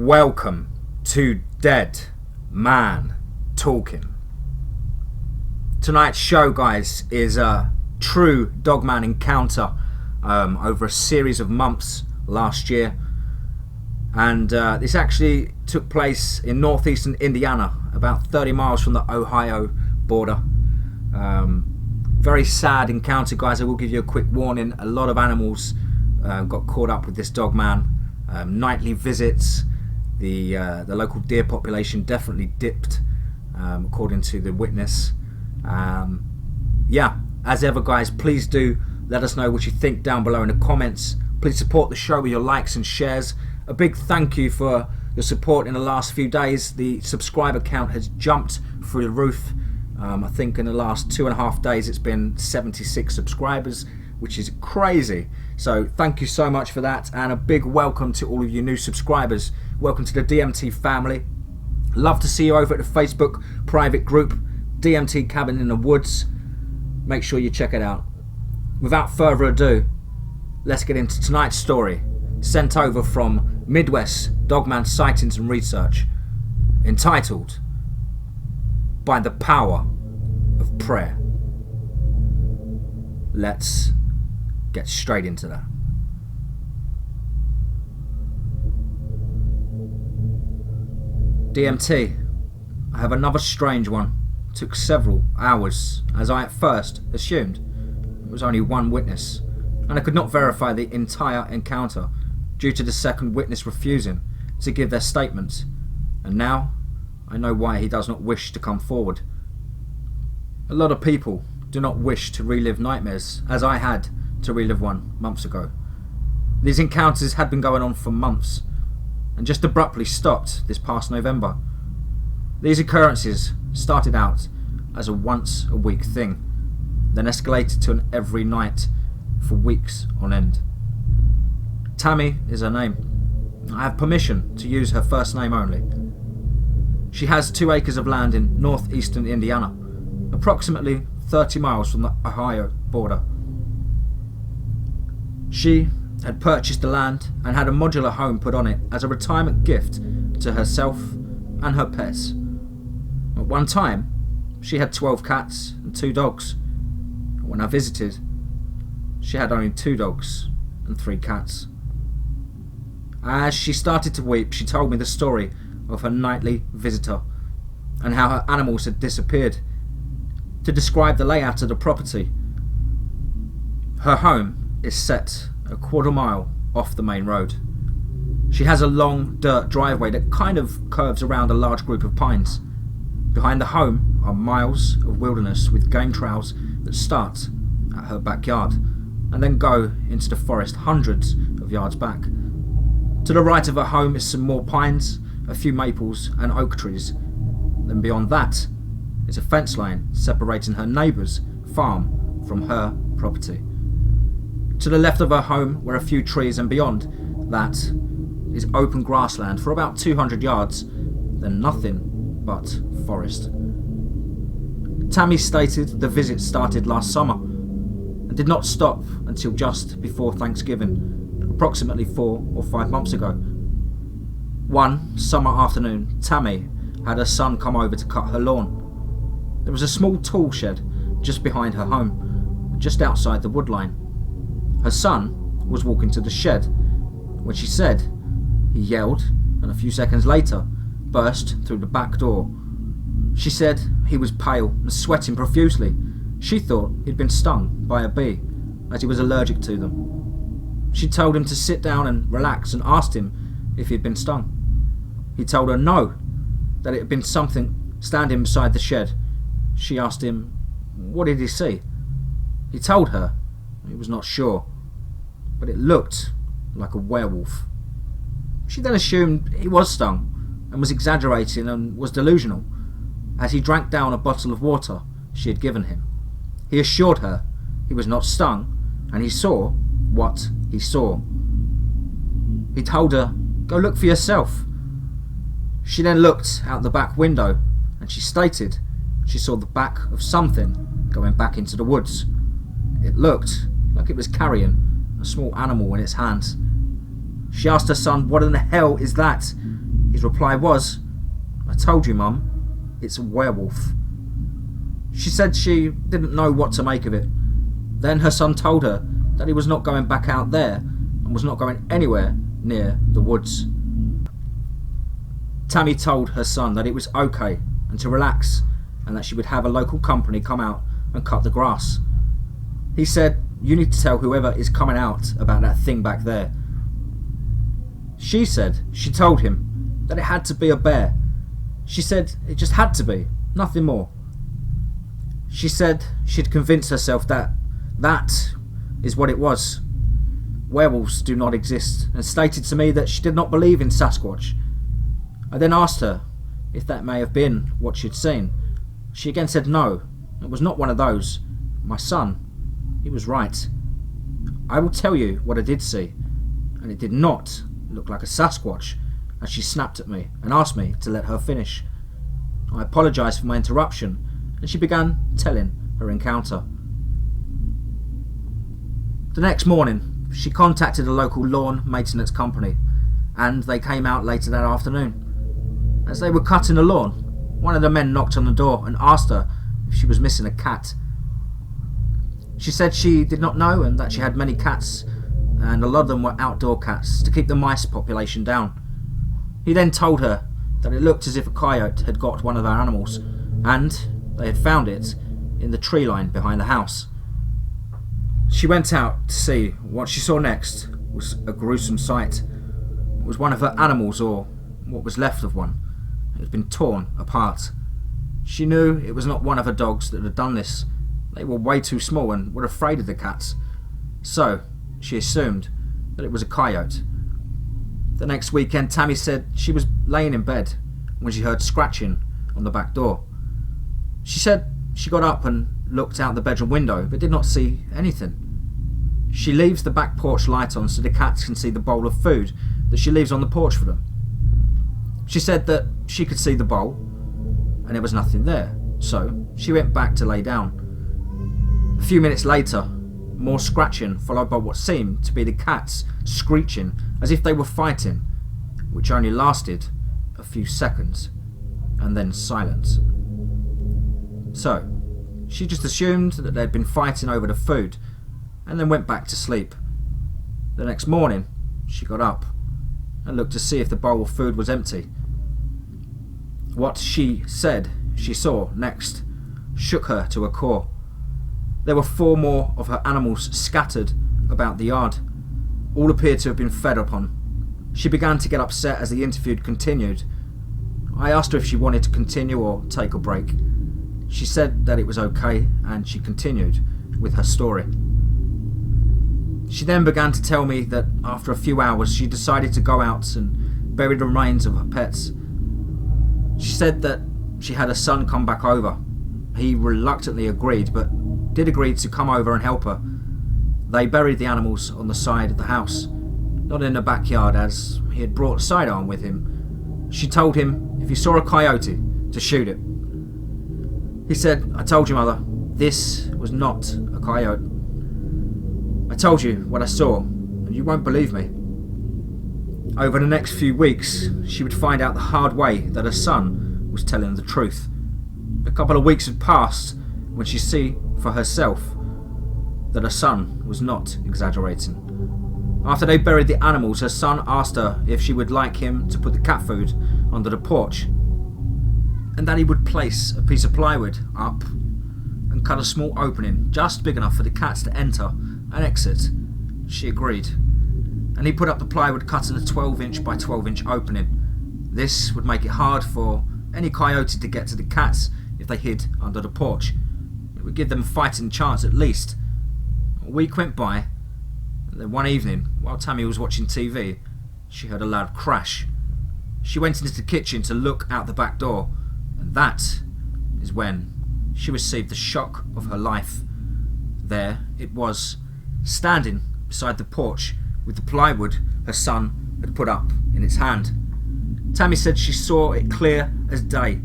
Welcome to Dead Man Talking. Tonight's show, guys, is a TRUE Dogman Encounter over a series of months last year. And this actually took place in northeastern Indiana, about 30 miles from the Ohio border. Very sad encounter, guys. I will give you a quick warning. A lot of animals got caught up with this dog man. Nightly visits. The local deer population definitely dipped, according to the witness. Yeah, as ever, guys, please do let us know what you think down below in the comments. Please support the show with your likes and shares. A big thank you for your support in the last few days. The subscriber count has jumped through the roof. I think in the last 2.5 days it's been 76 subscribers, which is crazy. So thank you so much for that, and a big welcome to all of you new subscribers. Welcome to the DMT family. Love to see you over at the Facebook private group, DMT Cabin in the Woods. Make sure you check it out. Without further ado, let's get into tonight's story, sent over from Midwest Dogman Sightings and Research, entitled By the Power of Prayer. Let's get straight into that. DMT, I have another strange one. It took several hours, as I at first assumed it was only one witness, and I could not verify the entire encounter due to the second witness refusing to give their statements, and now I know why he does not wish to come forward. A lot of people do not wish to relive nightmares, as I had to relive one months ago. These encounters had been going on for months, and just abruptly stopped this past November. These occurrences started out as a once a week thing, then escalated to an every night for weeks on end. Tammy is her name. I have permission to use her first name only. She has 2 acres of land in northeastern Indiana, approximately 30 miles from the Ohio border. She had purchased the land and had a modular home put on it as a retirement gift to herself and her pets. At one time, she had 12 cats and 2 dogs. When I visited, she had only 2 dogs and 3 cats. As she started to weep, she told me the story of her nightly visitor and how her animals had disappeared. To describe the layout of the property, her home is set a 1/4 mile off the main road. She has a long dirt driveway that kind of curves around a large group of pines. Behind the home are miles of wilderness with game trails that start at her backyard and then go into the forest hundreds of yards back. To the right of her home is some more pines, a few maples and oak trees. Then beyond that is a fence line separating her neighbour's farm from her property. To the left of her home were a few trees, and beyond that is open grassland for about 200 yards, then nothing but forest. Tammy stated the visit started last summer and did not stop until just before Thanksgiving, approximately 4 or 5 months ago. One summer afternoon, Tammy had her son come over to cut her lawn. There was a small tool shed just behind her home, just outside the woodline. Her son was walking to the shed. When she said, he yelled, and a few seconds later burst through the back door. She said he was pale and sweating profusely. She thought he'd been stung by a bee, as he was allergic to them. She told him to sit down and relax and asked him if he'd been stung. He told her no, that it had been something standing beside the shed. She asked him, what did he see? He told her he was not sure, but it looked like a werewolf. She then assumed he was stung and was exaggerating and was delusional, as he drank down a bottle of water she had given him. He assured her he was not stung and he saw what he saw. He told her, go look for yourself. She then looked out the back window and she stated she saw the back of something going back into the woods. It looked like it was carrying a small animal in its hands. She asked her son, what in the hell is that? His reply was, "I told you, Mum, it's a werewolf." She said she didn't know what to make of it. Then her son told her that he was not going back out there and was not going anywhere near the woods. Tammy told her son that it was okay and to relax, and that she would have a local company come out and cut the grass. He said, "You need to tell whoever is coming out about that thing back there." She said she told him that it had to be a bear. She said it just had to be, nothing more. She said she'd convinced herself that that is what it was. Werewolves do not exist, and stated to me that she did not believe in Sasquatch. I then asked her if that may have been what she'd seen. She again said no, it was not one of those. My son, he was right. I will tell you what I did see, and it did not look like a Sasquatch, as she snapped at me and asked me to let her finish. I apologised for my interruption, and she began telling her encounter. The next morning, she contacted a local lawn maintenance company, and they came out later that afternoon. As they were cutting the lawn, one of the men knocked on the door and asked her if she was missing a cat. She said she did not know, and that she had many cats, and a lot of them were outdoor cats to keep the mice population down. He then told her that it looked as if a coyote had got one of their animals, and they had found it in the tree line behind the house. She went out to see. What she saw next was a gruesome sight. It was one of her animals, or what was left of one. It had been torn apart. She knew it was not one of her dogs that had done this. They were way too small and were afraid of the cats. So she assumed that it was a coyote. The next weekend, Tammy said she was laying in bed when she heard scratching on the back door. She said she got up and looked out the bedroom window but did not see anything. She leaves the back porch light on so the cats can see the bowl of food that she leaves on the porch for them. She said that she could see the bowl and there was nothing there, so she went back to lay down. A few minutes later, more scratching followed by what seemed to be the cats screeching as if they were fighting, which only lasted a few seconds, and then silence. So she just assumed that they'd been fighting over the food and then went back to sleep. The next morning she got up and looked to see if the bowl of food was empty. What she said she saw next shook her to her core. There were 4 more of her animals scattered about the yard. All appeared to have been fed upon. She began to get upset as the interview continued. I asked her if she wanted to continue or take a break. She said that it was okay, and she continued with her story. She then began to tell me that after a few hours she decided to go out and bury the remains of her pets. She said that she had her son come back over. He reluctantly agreed, but did agree to come over and help her. They buried the animals on the side of the house, not in the backyard, as he had brought a sidearm with him. She told him if he saw a coyote to shoot it. He said, "I told you, Mother, this was not a coyote. I told you what I saw, and you won't believe me." Over the next few weeks, she would find out the hard way that her son was telling the truth. A couple of weeks had passed when she see for herself that her son was not exaggerating. After they buried the animals, her son asked her if she would like him to put the cat food under the porch, and that he would place a piece of plywood up and cut a small opening just big enough for the cats to enter and exit. She agreed, and he put up the plywood cut in a 12-inch by 12-inch opening. This would make it hard for any coyote to get to the cats if they hid under the porch. It would give them a fighting chance at least. A week went by, and then one evening, while Tammy was watching TV, she heard a loud crash. She went into the kitchen to look out the back door, and that is when she received the shock of her life. There it was, standing beside the porch with the plywood her son had put up in its hand. Tammy said she saw it clear as day.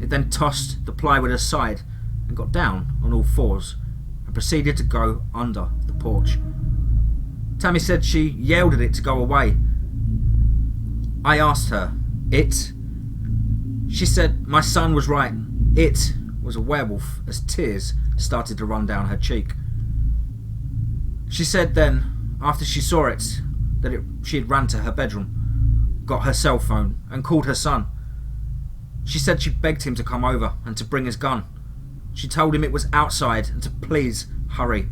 It then tossed the plywood aside and got down on all fours and proceeded to go under the porch. Tammy said she yelled at it to go away. I asked her It? She said my son was right. It was a werewolf as tears started to run down her cheek. She said then, after she saw it, that she had ran to her bedroom, got her cell phone and called her son. She said she begged him to come over and to bring his gun. She told him it was outside and to please hurry.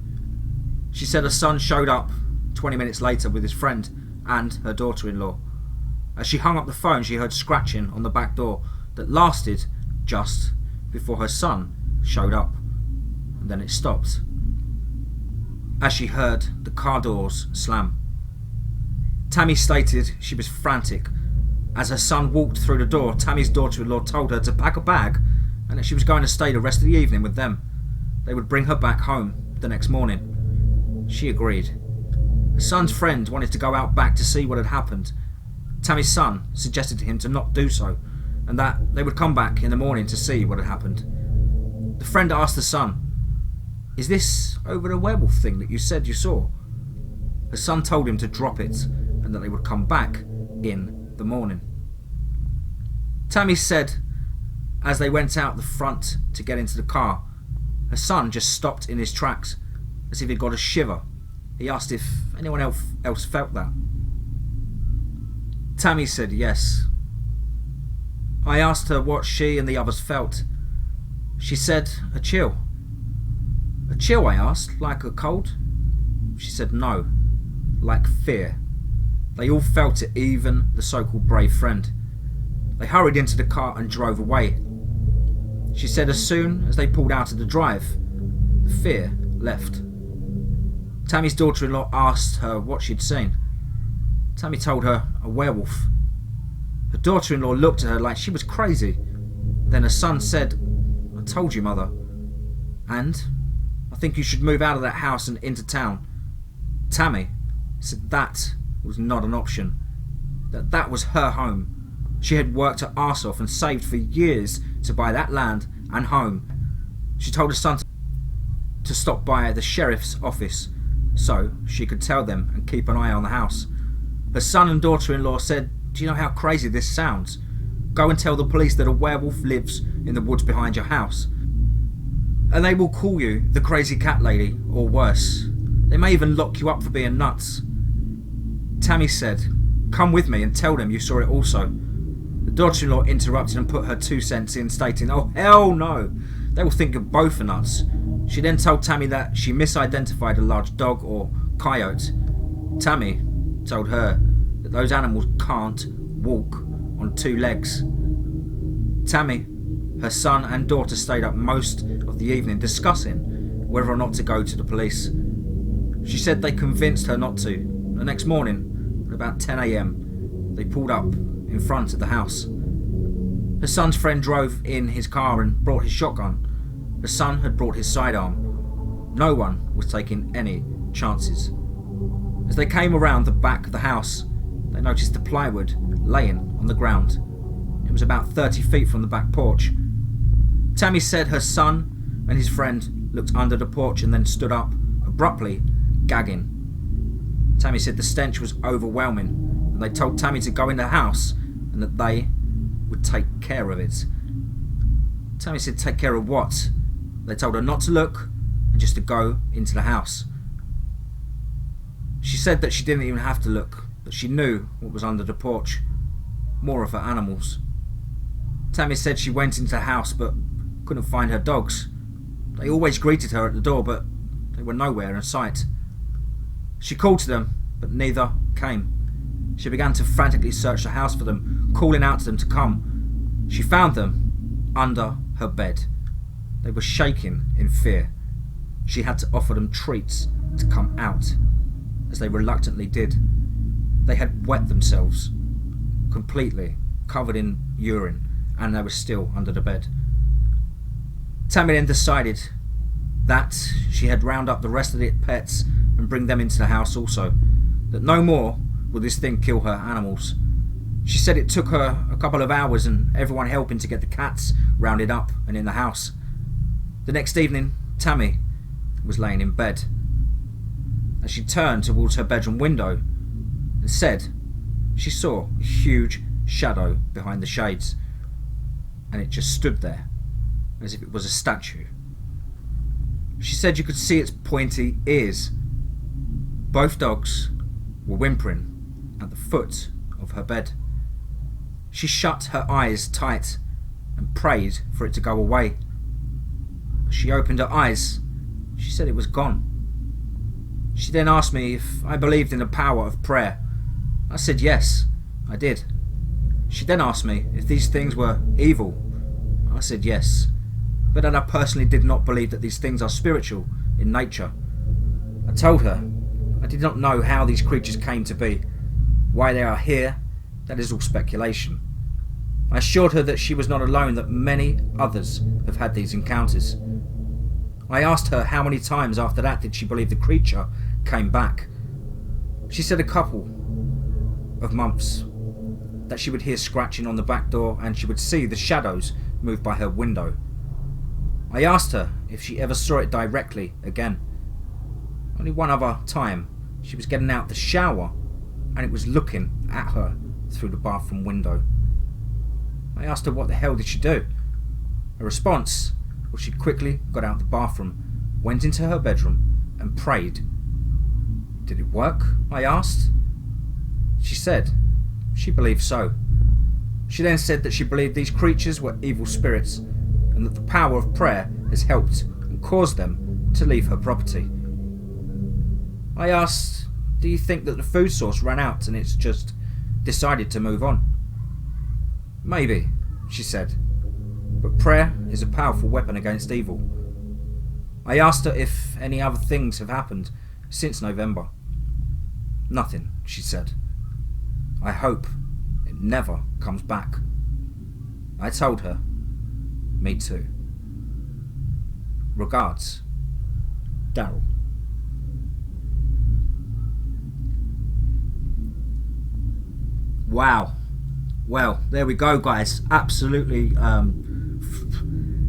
She said her son showed up 20 minutes later with his friend and her daughter-in-law. As she hung up the phone, she heard scratching on the back door that lasted just before her son showed up, and then it stopped as she heard the car doors slam. Tammy stated she was frantic. As her son walked through the door, Tammy's daughter-in-law told her to pack a bag and that she was going to stay the rest of the evening with them. They would bring her back home the next morning. She agreed. Her son's friend wanted to go out back to see what had happened. Tammy's son suggested to him to not do so, and that they would come back in the morning to see what had happened. The friend asked the son, "Is this over the werewolf thing that you said you saw?" Her son told him to drop it and that they would come back in the morning. Tammy said as they went out the front to get into the car, her son just stopped in his tracks as if he'd got a shiver. He asked if anyone else felt that. Tammy said yes. I asked her what she and the others felt. She said a chill. A chill, I asked, like a cold? She said no, like fear. They all felt it, even the so-called brave friend. They hurried into the car and drove away. She said as soon as they pulled out of the drive, the fear left. Tammy's daughter-in-law asked her what she'd seen. Tammy told her a werewolf. Her daughter-in-law looked at her like she was crazy. Then her son said, "I told you, mother. And I think you should move out of that house and into town." Tammy said that was not an option. That was her home. She had worked her arse off and saved for years to buy that land and home. She told her son to stop by the sheriff's office so she could tell them and keep an eye on the house. Her son and daughter-in-law said, "Do you know how crazy this sounds? Go and tell the police that a werewolf lives in the woods behind your house. And they will call you the crazy cat lady, or worse. They may even lock you up for being nuts." Tammy said, "Come with me and tell them you saw it also." The daughter-in-law interrupted and put her 2 cents in, stating, "Oh hell no, they will think of both are nuts." She then told Tammy that she misidentified a large dog or coyote. Tammy told her that those animals can't walk on 2 legs. Tammy, her son and daughter stayed up most of the evening discussing whether or not to go to the police. She said they convinced her not to. The next morning, at about 10 a.m, they pulled up in front of the house. Her son's friend drove in his car and brought his shotgun. Her son had brought his sidearm. No one was taking any chances. As they came around the back of the house, they noticed the plywood laying on the ground. It was about 30 feet from the back porch. Tammy said her son and his friend looked under the porch and then stood up, abruptly gagging. Tammy said the stench was overwhelming and they told Tammy to go in the house and that they would take care of it. Tammy said take care of what? They told her not to look and just to go into the house. She said that she didn't even have to look, that she knew what was under the porch. More of her animals. Tammy said she went into the house but couldn't find her dogs. They always greeted her at the door but they were nowhere in sight. She called to them but neither came. She began to frantically search the house for them, calling out to them to come. She found them under her bed. They were shaking in fear. She had to offer them treats to come out, as they reluctantly did. They had wet themselves completely, covered in urine, and they were still under the bed. Tammy then decided that she had round up the rest of the pets and bring them into the house also, that no more would this thing kill her animals. She said it took her a couple of hours and everyone helping to get the cats rounded up and in the house. The next evening, Tammy was laying in bed. As she turned towards her bedroom window and said she saw a huge shadow behind the shades, and it just stood there as if it was a statue. She said you could see its pointy ears. Both dogs were whimpering at the foot of her bed. She shut her eyes tight and prayed for it to go away. As she opened her eyes, she said it was gone. She then asked me if I believed in the power of prayer. I said yes, I did. She then asked me if these things were evil. I said yes, but that I personally did not believe that these things are spiritual in nature. I told her I did not know how these creatures came to be. Why they are here, that is all speculation. I assured her that she was not alone, that many others have had these encounters. I asked her how many times after that did she believe the creature came back. She said a couple of months, that she would hear scratching on the back door and she would see the shadows move by her window. I asked her if she ever saw it directly again. Only one other time. She was getting out the shower and it was looking at her through the bathroom window. I asked her what the hell did she do. Her response was she quickly got out the bathroom, went into her bedroom and prayed. Did it work? I asked. She said she believed so. She then said that she believed these creatures were evil spirits and that the power of prayer has helped and caused them to leave her property. I asked, do you think that the food source ran out and it's just decided to move on? Maybe, she said, but prayer is a powerful weapon against evil. I asked her if any other things have happened since November. Nothing, she said. I hope it never comes back. I told her, me too. Regards, Darrel. Wow. Well, there we go, guys. Absolutely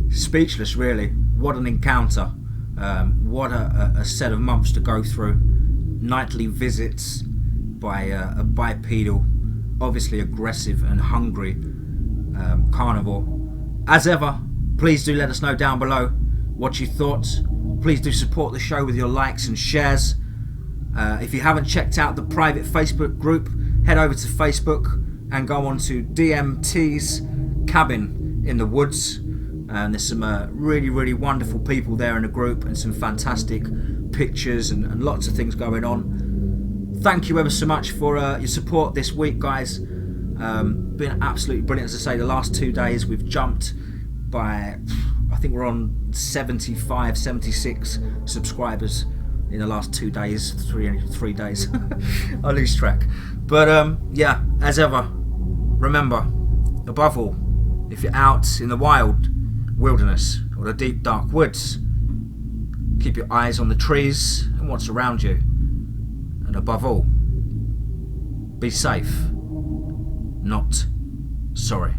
speechless, really. What an encounter. What a set of months to go through. Nightly visits by a bipedal, obviously aggressive and hungry carnivore. As ever, please do let us know down below what you thought. Please do support the show with your likes and shares. If you haven't checked out the private Facebook group, head over to Facebook and go on to DMT's Cabin in the Woods. And there's some really wonderful people there in the group and some fantastic pictures and lots of things going on. Thank you ever so much for your support this week, guys. Been absolutely brilliant. As I say, the last 2 days we've jumped by, I think we're on 75, 76 subscribers in the last 2 days, three days. I lose track. But yeah, as ever, remember, above all, if you're out in the wilderness or the deep dark woods, keep your eyes on the trees and what's around you. And above all, be safe, not sorry.